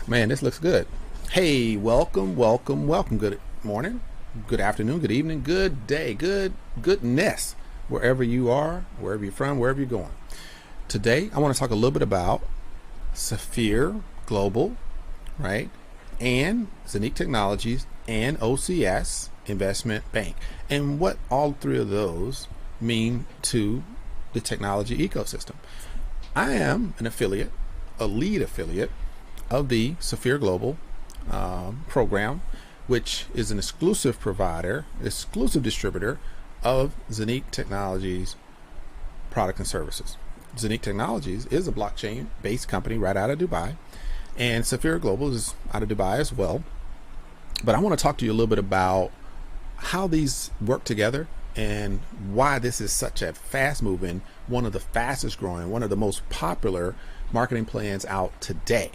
Man, this looks good. Hey, welcome, welcome, welcome. Good morning, good afternoon, good evening, good day, goodness, wherever you are, wherever you're from, wherever you're going. Today, I want to talk a little bit about SAFIR Global, right? And ZENIQ Technologies and OCS Investment Bank, and what all three of those mean to the technology ecosystem. I am an affiliate, a lead affiliate of the SAFIR Global program, which is an exclusive provider, exclusive distributor of ZENIQ Technologies product and services. ZENIQ Technologies is a blockchain-based company right out of Dubai, and SAFIR Global is out of Dubai as well. But I want to talk to you a little bit about how these work together and why this is such a fast-moving, one of the fastest growing, one of the most popular marketing plans out today.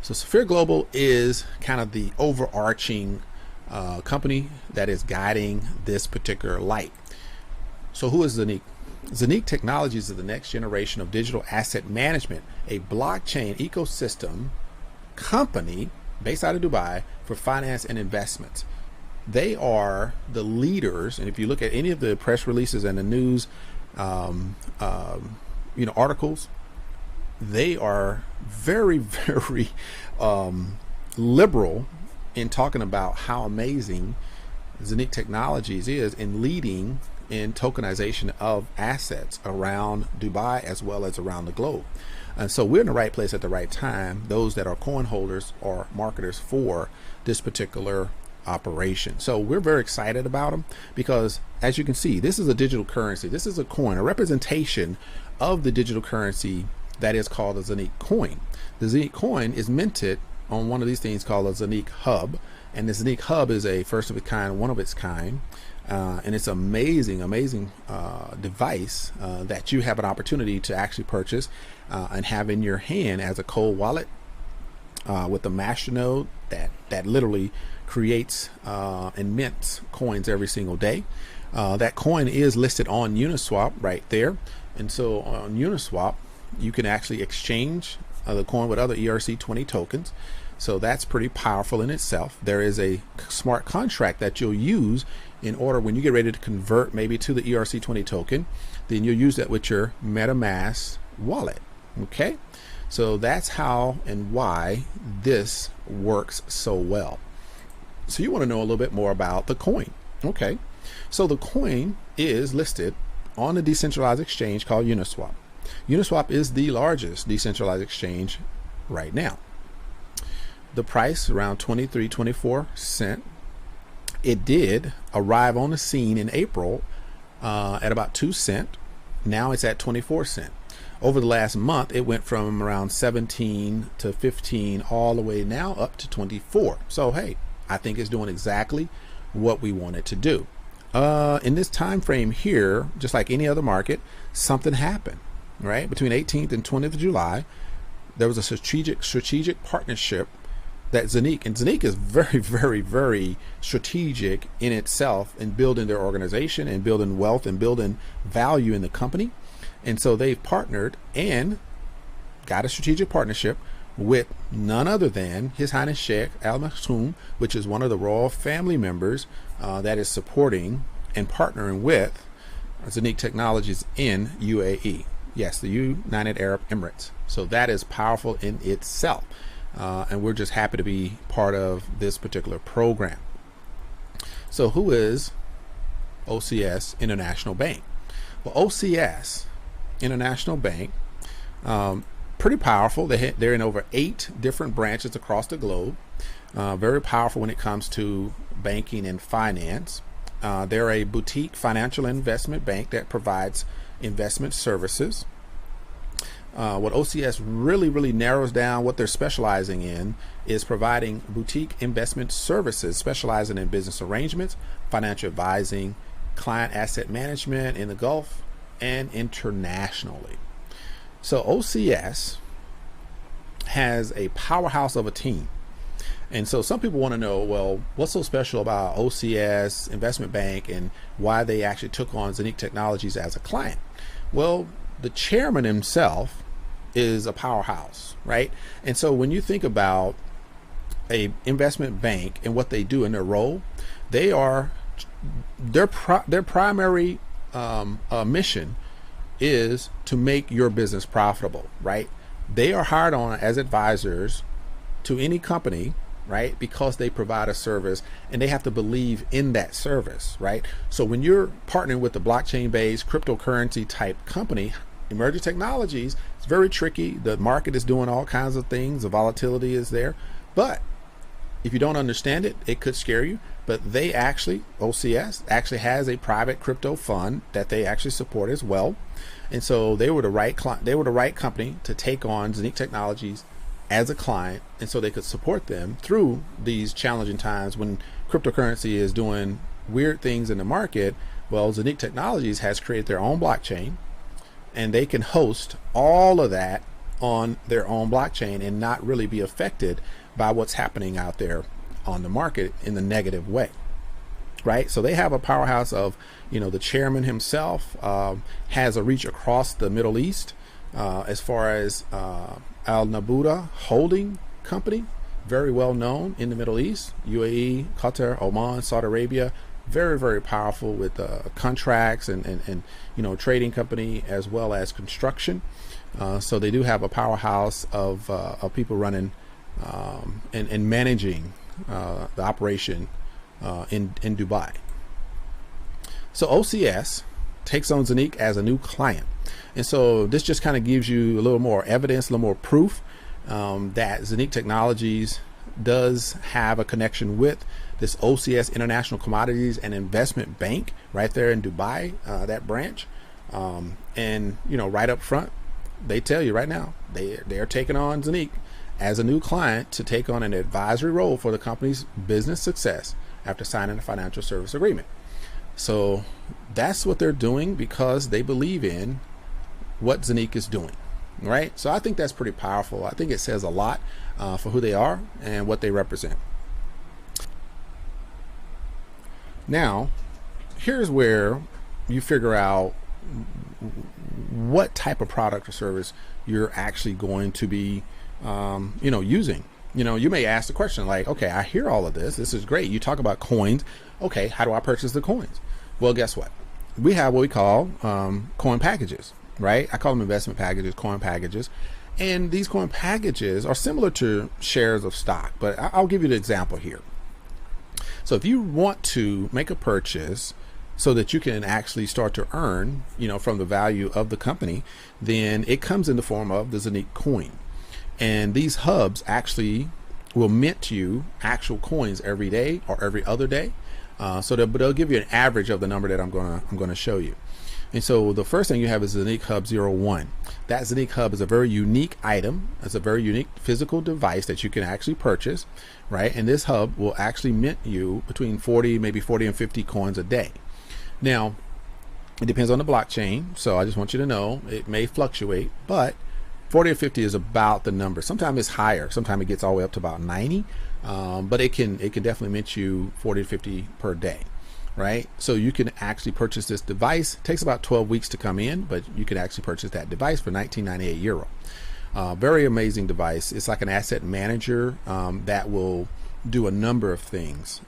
So SAFIR Global is kind of the overarching company that is guiding this particular light. So who is ZENIQ? ZENIQ Technologies is the next generation of digital asset management, a blockchain ecosystem company based out of Dubai for finance and investments. They are the leaders, and if you look at any of the press releases and the news articles, they are very, very liberal in talking about how amazing ZENIQ Technologies is in leading in tokenization of assets around Dubai as well as around the globe. And so we're in the right place at the right time, those that are coin holders or marketers for this particular operation. So we're very excited about them because, as you can see, this is a digital currency. This is a coin, a representation of the digital currency that is called a ZENIQ coin. The ZENIQ coin is minted on one of these things called a ZENIQ hub, and the ZENIQ hub is a first of its kind, one of its kind, and it's amazing device that you have an opportunity to actually purchase and have in your hand as a cold wallet with a masternode that literally creates and mints coins every single day. That coin is listed on Uniswap right there, and so on Uniswap you can actually exchange the coin with other ERC20 tokens. So that's pretty powerful in itself. There is a smart contract that you'll use in order when you get ready to convert maybe to the ERC20 token, then you'll use that with your MetaMask wallet. Okay, so that's how and why this works so well. So you want to know a little bit more about the coin. Okay, so the coin is listed on a decentralized exchange called Uniswap. Uniswap is the largest decentralized exchange right now. The price around 24 cents. It did arrive on the scene in April at about 2 cents. Now it's at 24 cents. Over the last month, it went from around 17 to 15 all the way now up to 24. So hey, I think it's doing exactly what we want it to do. In this time frame here, just like any other market, something happened, right? Between 18th and 20th of July, there was a strategic partnership that ZENIQ, and ZENIQ is very, very, very strategic in itself in building their organization and building wealth and building value in the company. And so they've partnered and got a strategic partnership with none other than His Highness Sheikh Al Maktoum, which is one of the royal family members that is supporting and partnering with ZENIQ Technologies in UAE. Yes, the United Arab Emirates. So that is powerful in itself. And we're just happy to be part of this particular program. So who is OCS International Bank? Well, OCS International Bank, pretty powerful. They're in over 8 different branches across the globe. Very powerful when it comes to banking and finance. They're a boutique financial investment bank that provides investment services. What OCS really narrows down what they're specializing in is providing boutique investment services, specializing in business arrangements, financial advising, client asset management in the Gulf and internationally. So OCS has a powerhouse of a team. And so some people want to know, well, what's so special about OCS Investment Bank and why they actually took on ZENIQ Technologies as a client? Well, the chairman himself is a powerhouse, right? And so when you think about a investment bank and what they do in their role, they are their primary mission is to make your business profitable, right? They are hired on as advisors to any company, right? Because they provide a service and they have to believe in that service, right? So when you're partnering with a blockchain-based cryptocurrency type company, emerging technologies, it's very tricky. The market is doing all kinds of things. The volatility is there. But if you don't understand it, it could scare you. But they actually, OCS actually has a private crypto fund that they actually support as well. And so they were the right company to take on ZENIQ Technologies as a client, and so they could support them through these challenging times when cryptocurrency is doing weird things in the market. Well, ZENIQ Technologies has created their own blockchain, and they can host all of that on their own blockchain and not really be affected by what's happening out there on the market in the negative way, right? So they have a powerhouse of, the chairman himself has a reach across the Middle East as far as Al Nabuda Holding Company, very well known in the Middle East, UAE, Qatar, Oman, Saudi Arabia, very, very powerful with contracts and trading company as well as construction. So they do have a powerhouse of people running and managing the operation in Dubai. So OCS takes on ZENIQ as a new client. And so this just kind of gives you a little more evidence, a little more proof that ZENIQ Technologies does have a connection with this OCS International Commodities and Investment Bank right there in Dubai, that branch. And right up front, they tell you right now, they're taking on ZENIQ as a new client to take on an advisory role for the company's business success after signing a financial service agreement. So that's what they're doing because they believe in what ZENIQ is doing, right? So I think that's pretty powerful. I think it says a lot for who they are and what they represent. Now, here's where you figure out what type of product or service you're actually going to be using. You may ask the question like, okay, I hear all of this. This is great. You talk about coins. Okay, how do I purchase the coins? Well, guess what? We have what we call coin packages, right? I call them investment packages, coin packages. And these coin packages are similar to shares of stock, but I'll give you the example here. So if you want to make a purchase so that you can actually start to earn, from the value of the company, then it comes in the form of the ZENIQ coin. And these hubs actually will mint you actual coins every day or every other day. So they'll give you an average of the number that I'm gonna show you. And so the first thing you have is ZENIQ Hub 01. That ZENIQ Hub is a very unique item. It's a very unique physical device that you can actually purchase, right? And this hub will actually mint you between 40 and 50 coins a day. Now, it depends on the blockchain. So I just want you to know it may fluctuate, but 40 or 50 is about the number. Sometimes it's higher. Sometimes it gets all the way up to about 90. But it can definitely mint you 40 to 50 per day, right? So you can actually purchase this device. It takes about 12 weeks to come in, but you can actually purchase that device for 1998 euro. Very amazing device. It's like an asset manager that will do a number of things.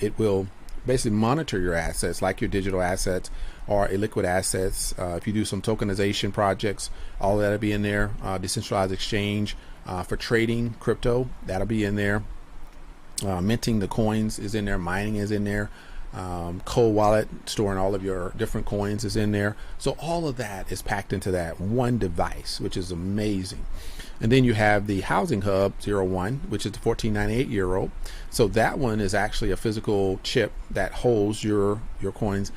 It will basically monitor your assets, like your digital assets or illiquid assets. If you do some tokenization projects, all that'll be in there. Decentralized exchange for trading crypto, that'll be in there. Minting the coins is in there. Mining is in there. Cold wallet, storing all of your different coins, is in there. So all of that is packed into that one device, which is amazing. And then you have the Housing Hub 01, which is the 1498 euro. So that one is actually a physical chip that holds your coins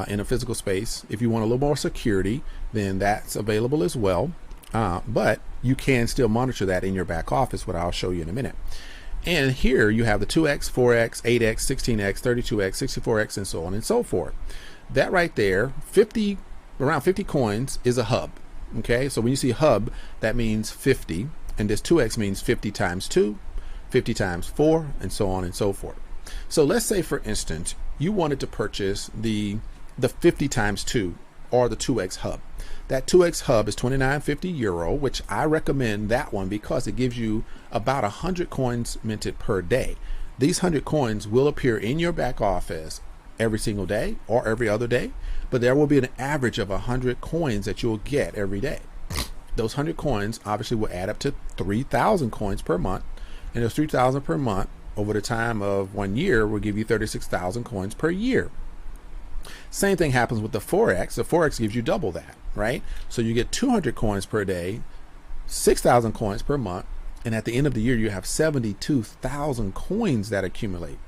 in a physical space. If you want a little more security, then that's available as well. But you can still monitor that in your back office, what I'll show you in a minute. And here you have the 2x, 4x, 8x, 16x, 32x, 64x, and so on and so forth. That right there, around 50 coins is a hub. Okay, so when you see hub, that means 50, and this 2x means 50 times 2, 50 times 4, and so on and so forth. So let's say, for instance, you wanted to purchase the 50 times 2 or the 2x hub. That 2x hub is 2950 euro, which I recommend that one because it gives you about 100 coins minted per day. These 100 coins will appear in your back office every single day or every other day, but there will be an average of 100 coins that you'll get every day. Those 100 coins obviously will add up to 3,000 coins per month, and those 3,000 per month over the time of 1 year will give you 36,000 coins per year. Same thing happens with the 4x. The 4x gives you double that, right? So you get 200 coins per day, 6,000 coins per month, and at the end of the year you have 72,000 coins that accumulate.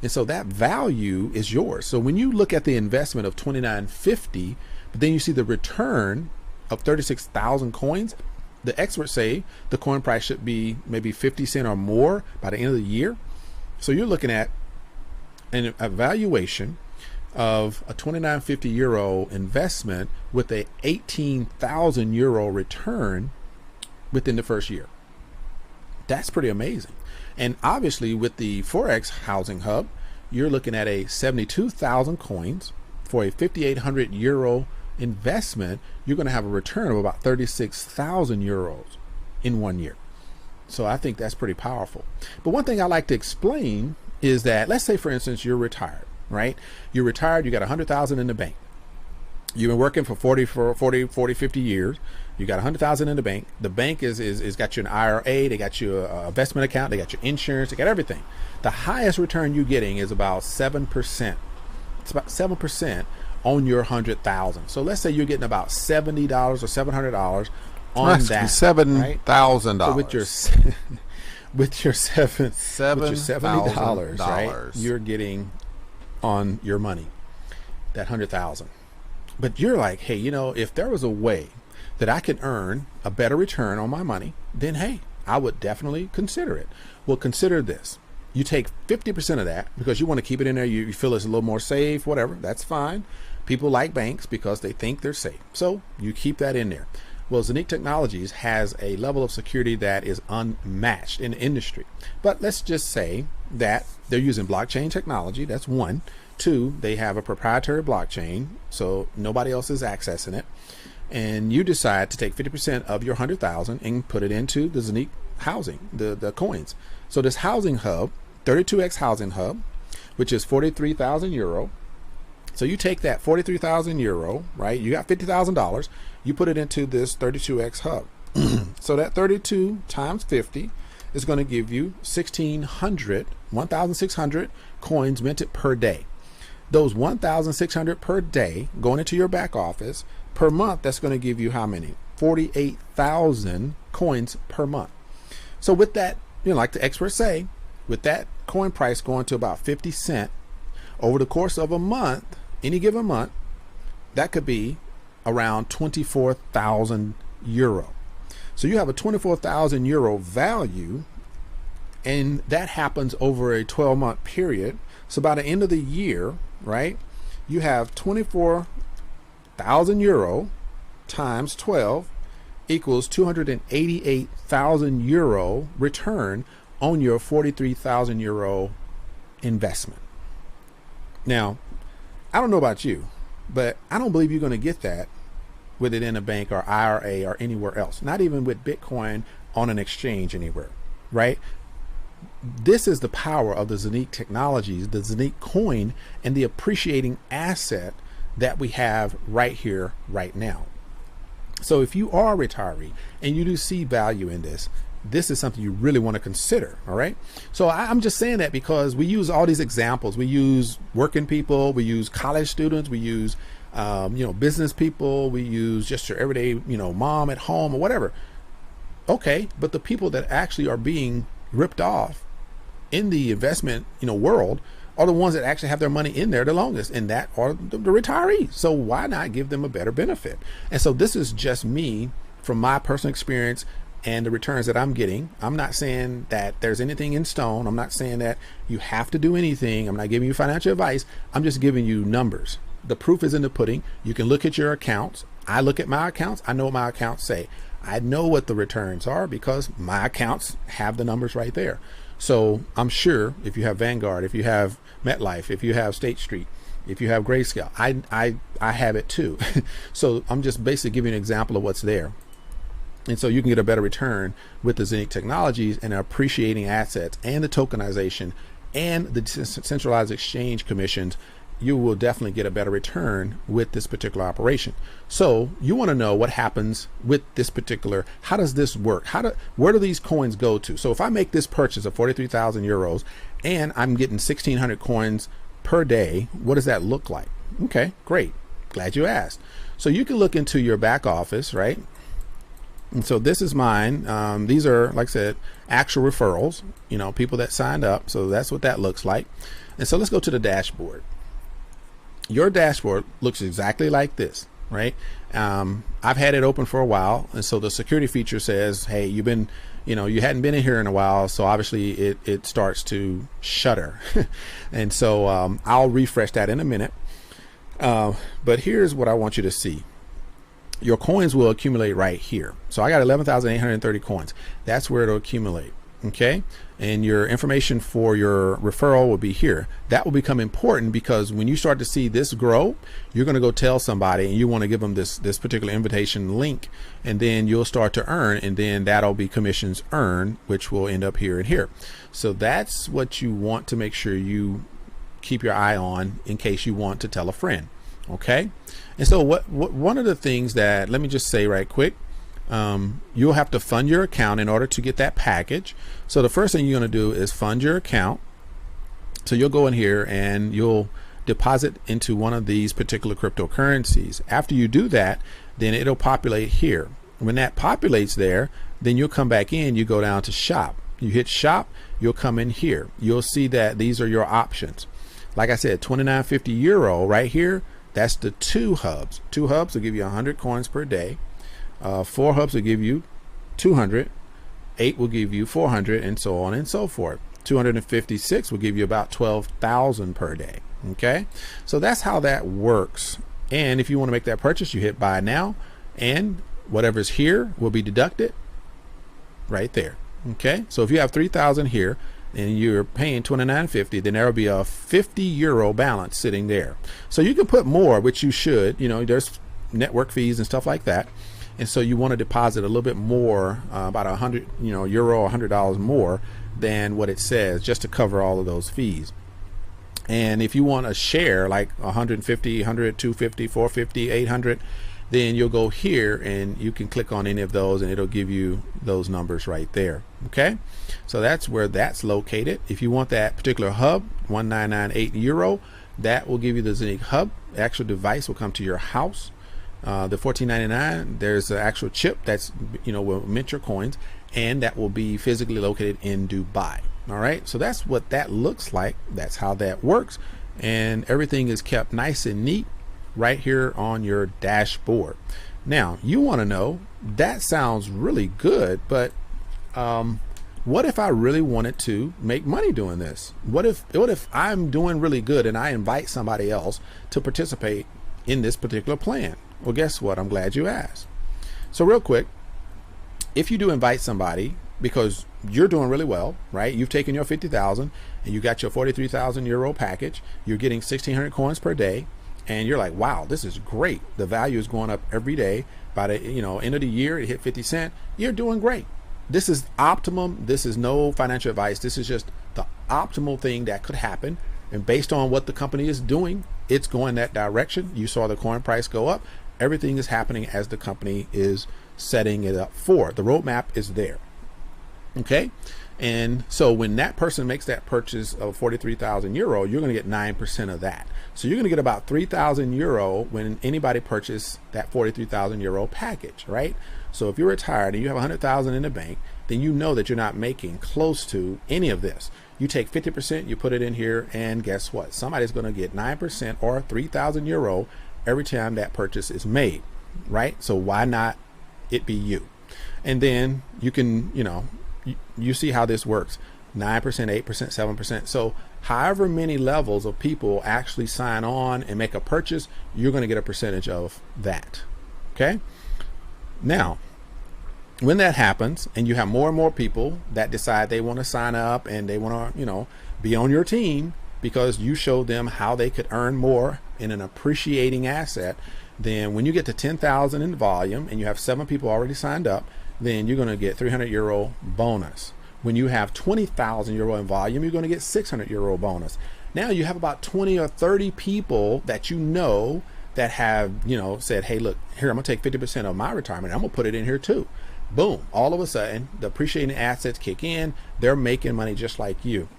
And so that value is yours. So when you look at the investment of 2950, but then you see the return of 36,000 coins, the experts say the coin price should be maybe 50 cents or more by the end of the year. So you're looking at an evaluation of a 2950 euro investment with a 18,000 euro return within the first year. That's pretty amazing. And obviously with the 4x housing hub, you're looking at a 72,000 coins for a 5,800 euro investment. You're going to have a return of about 36,000 euros in 1 year. So I think that's pretty powerful. But one thing I like to explain is that, let's say for instance, you're retired, right? You're retired, you got 100,000 in the bank. You've been working for 40, 50 years. You got 100,000 in the bank. The bank is got you an IRA. They got you an investment account. They got your insurance. They got everything. The highest return you're getting is about 7%. It's about 7% on your 100,000. So let's say you're getting about $70 or $700 on that. $7,000. So with your $70, right? You're getting on your money that 100,000. But you're like, hey, you know, if there was a way that I could earn a better return on my money, then hey, I would definitely consider it. Well, consider this. You take 50% of that because you want to keep it in there. You feel it's a little more safe, whatever. That's fine. People like banks because they think they're safe. So you keep that in there. Well, ZENIQ Technologies has a level of security that is unmatched in the industry. But let's just say that they're using blockchain technology. That's one. Two, they have a proprietary blockchain, so nobody else is accessing it. And you decide to take 50% of your 100,000 and put it into the ZENIQ housing, the coins. So this housing hub, 32x housing hub, which is 43,000 euro. So you take that 43,000 euro, right? You got $50,000. You put it into this 32x hub. So that 32 times 50 is going to give you 1,600 coins minted per day. Those 1,600 per day going into your back office per month, that's going to give you how many? 48,000 coins per month. So with that, you know, like the experts say, with that coin price going to about 50 cents over the course of a month, any given month, that could be around 24,000 euro. So you have a 24,000 euro value, and that happens over a 12-month period. So by the end of the year, right, you have 24,000 euro times 12 equals 288,000 euro return on your 43,000 euro investment. Now, I don't know about you, but I don't believe you're going to get that with it in a bank or IRA or anywhere else, not even with Bitcoin on an exchange anywhere, right? This is the power of the ZENIQ Technologies, the ZENIQ coin, and the appreciating asset that we have right here, right now. So if you are a retiree and you do see value in this, this is something you really want to consider. All right. So I'm just saying that because we use all these examples. We use working people, we use college students, we use, business people, we use just your everyday, mom at home or whatever. Okay. But the people that actually are being ripped off in the investment, world are the ones that actually have their money in there the longest, and that are the retirees. So why not give them a better benefit? And so this is just me from my personal experience and the returns that I'm getting. I'm not saying that there's anything in stone. I'm not saying that you have to do anything. I'm not giving you financial advice. I'm just giving you numbers. The proof is in the pudding. You can look at your accounts. I look at my accounts. I know what my accounts say. I know what the returns are because my accounts have the numbers right there. So I'm sure if you have Vanguard, if you have MetLife, if you have State Street, If you have grayscale, I have it too. So I'm just basically giving you an example of what's there. And so you can get a better return with the ZENIQ technologies and appreciating assets and the tokenization and the centralized exchange commissions. You will definitely get a better return with this particular operation. So you want to know what happens with this particular, how does this work? Where do these coins go to? So if I make this purchase of 43,000 euros and I'm getting 1,600 coins per day, what does that look like? Okay, great. Glad you asked. So you can look into your back office, right? And so this is mine. These are, like I said, actual referrals, you know, people that signed up. So that's what that looks like. And so let's go to the dashboard. Your dashboard looks exactly like this, right? I've had it open for a while, and so the security feature says, hey, you've been, you know, you hadn't been in here in a while, so obviously it starts to shutter. And so I'll refresh that in a minute. But here's what I want you to see. Your coins will accumulate right here. So I got 11,830 coins. That's where it'll accumulate. Okay, and your information for your referral will be here. That will become important because when you start to see this grow, you're going to go tell somebody and you want to give them this particular invitation link, and then you'll start to earn, and then that'll be commissions earned, which will end up here and here. So that's what you want to make sure you keep your eye on in case you want to tell a friend. Okay, and so what one of the things that, let me just say right quick, you'll have to fund your account in order to get that package. So the first thing you're going to do is fund your account. So you'll go in here and you'll deposit into one of these particular cryptocurrencies. After you do that, then it'll populate here. When that populates there, then you'll come back in, you go down to shop. You hit shop, you'll come in here. You'll see that these are your options. Like I said, 29.50 euro right here. That's the 2 hubs. 2 hubs will give you 100 coins per day. 4 hubs will give you 200, 8 will give you 400, and so on and so forth. 256 will give you about 12,000 per day. Okay, so that's how that works. And if you want to make that purchase, you hit buy now, and whatever's here will be deducted right there. Okay, so if you have 3,000 here and you're paying 29.50, then there will be a 50 euro balance sitting there. So you can put more, which you should. You know, there's network fees and stuff like that. And so you want to deposit a little bit more, about 100, euro, $100 more than what it says, just to cover all of those fees. And if you want a share like 150, 100, 250, 450, 800, then you'll go here and you can click on any of those and it'll give you those numbers right there. Okay, so that's where that's located. If you want that particular hub, 1998 euro, that will give you the ZENIQ hub. The actual device will come to your house. The $14.99, there's an actual chip that's, will mint your coins, and that will be physically located in Dubai. All right, so that's what that looks like. That's how that works, and everything is kept nice and neat right here on your dashboard. Now you want to know, that sounds really good, but what if I really wanted to make money doing this? What if I'm doing really good and I invite somebody else to participate in this particular plan? Well, guess what? I'm glad you asked. So real quick, if you do invite somebody because you're doing really well, right? You've taken your 50,000 and you got your 43,000 euro package. You're getting 1,600 coins per day, and you're like, wow, this is great. The value is going up every day. By the end of the year, it hit 50 cents. You're doing great. This is optimum. This is no financial advice. This is just the optimal thing that could happen. And based on what the company is doing, it's going that direction. You saw the coin price go up. Everything is happening as the company is setting it up for. The roadmap is there. Okay, and so when that person makes that purchase of 43,000 euro, you're going to get 9% of that. So you're going to get about 3,000 euro when anybody purchases that 43,000 euro package, right? So if you're retired and you have 100,000 in the bank, then you know that you're not making close to any of this. You take 50%, you put it in here, and guess what? Somebody's going to get 9% or 3,000 euro every time that purchase is made, right? So why not it be you? And then you can, you see how this works. 9%, 8%, 7%. So however many levels of people actually sign on and make a purchase, you're going to get a percentage of that. Okay. Now, when that happens and you have more and more people that decide they want to sign up and they want to, be on your team, because you showed them how they could earn more in an appreciating asset. Then when you get to 10,000 in volume and you have 7 people already signed up, then you're going to get €300 bonus. When you have 20,000 euro in volume, you're going to get €600 bonus. Now you have about 20 or 30 people that you know that have, said, hey, look, here, I'm going to take 50% of my retirement. I'm going to put it in here too. Boom. All of a sudden, the appreciating assets kick in. They're making money just like you.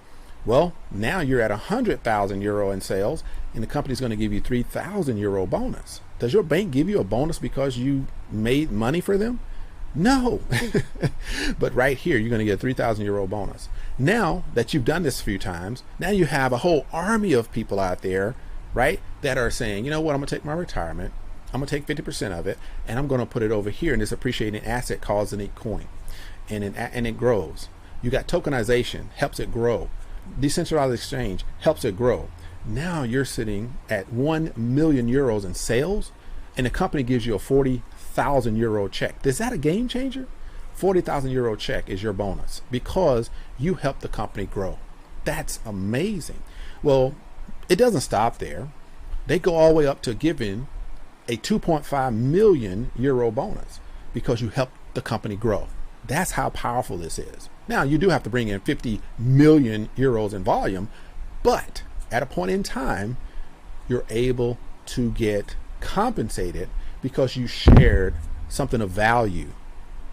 Well, now you're at 100,000 euro in sales, and the company's going to give you 3,000 euro bonus. Does your bank give you a bonus because you made money for them? No. But right here, you're going to get a 3,000 euro bonus. Now that you've done this a few times, now you have a whole army of people out there, right, that are saying, you know what, I'm going to take my retirement, I'm going to take 50% of it, and I'm going to put it over here in this appreciating asset called ZENIQ coin. And it grows. You got tokenization, helps it grow. Decentralized exchange helps it grow. Now you're sitting at 1 million euros in sales, and the company gives you a 40,000 euro check. Is that a game changer? 40,000 euro check is your bonus because you helped the company grow. That's amazing. Well, it doesn't stop there. They go all the way up to giving a 2.5 million euro bonus because you helped the company grow. That's how powerful this is. Now, you do have to bring in 50 million euros in volume, but at a point in time, you're able to get compensated because you shared something of value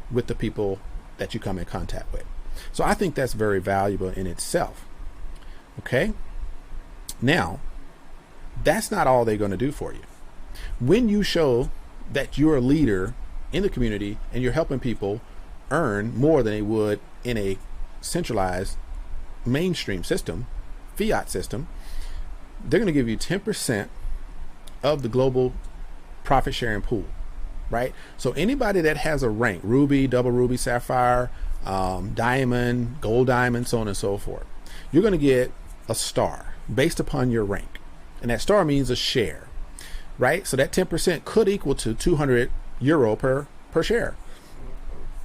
with the people that you come in contact with. So I think that's very valuable in itself. Okay. Now, that's not all they're going to do for you. When you show that you're a leader in the community and you're helping people earn more than they would in a centralized mainstream system, fiat system, they're going to give you 10% of the global profit sharing pool, right? So anybody that has a rank, ruby, double ruby, sapphire, diamond, gold diamond, so on and so forth, you're going to get a star based upon your rank. And that star means a share, right? So that 10% could equal to 200 euro per share.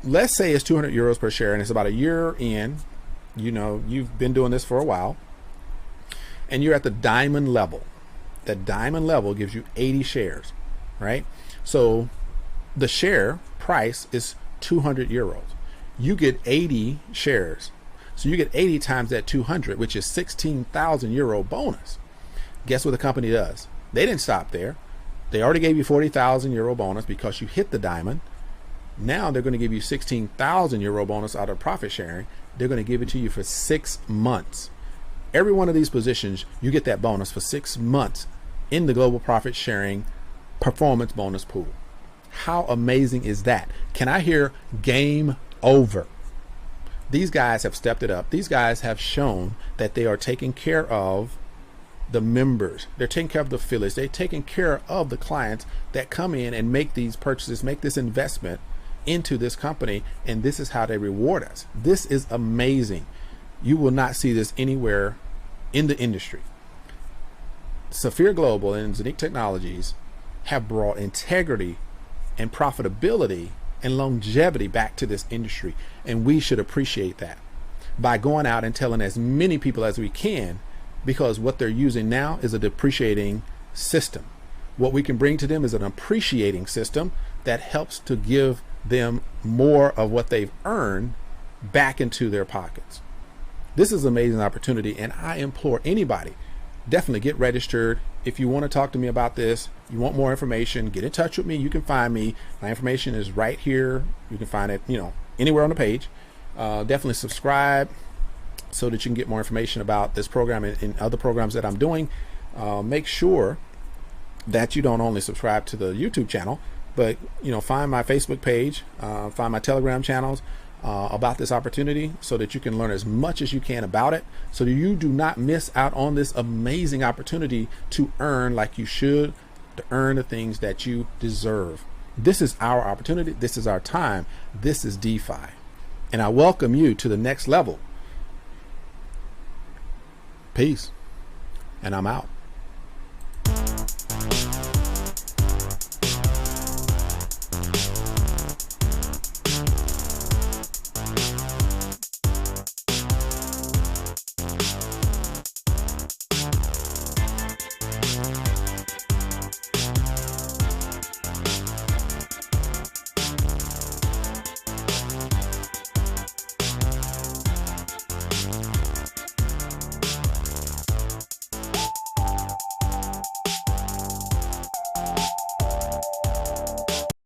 Let's say it's 200 euros per share and it's about a year in, you've been doing this for a while, and you're at the diamond level. That diamond level gives you 80 shares, right? So the share price is 200 euros. You get 80 shares. So you get 80 times that 200, which is 16,000 euro bonus. Guess what the company does? They didn't stop there. They already gave you 40,000 euro bonus because you hit the diamond. Now they're going to give you 16,000 euro bonus out of profit sharing. They're going to give it to you for 6 months. Every one of these positions, you get that bonus for 6 months in the global profit sharing performance bonus pool. How amazing is that? Can I hear game over? These guys have stepped it up. These guys have shown that they are taking care of the members. They're taking care of the affiliates. They're taking care of the clients that come in and make these purchases, make this investment into this company, and this is how they reward us. This is amazing. You will not see this anywhere in the industry. SAFIR Global and ZENIQ Technologies have brought integrity and profitability and longevity back to this industry, and we should appreciate that by going out and telling as many people as we can, because what they're using now is a depreciating system. What we can bring to them is an appreciating system that helps to give them more of what they've earned back into their pockets. This is an amazing opportunity, and I implore anybody, definitely get registered. If you want to talk to me about this, you want more information, get in touch with me. You can find me. My information is right here. You can find it, anywhere on the page. Definitely subscribe so that you can get more information about this program and other programs that I'm doing. Make sure that you don't only subscribe to the YouTube channel, but find my Facebook page, find my Telegram channels about this opportunity, so that you can learn as much as you can about it, so that you do not miss out on this amazing opportunity to earn like you should, to earn the things that you deserve. This is our opportunity. This is our time. This is DeFi, and I welcome you to the next level. Peace, and I'm out.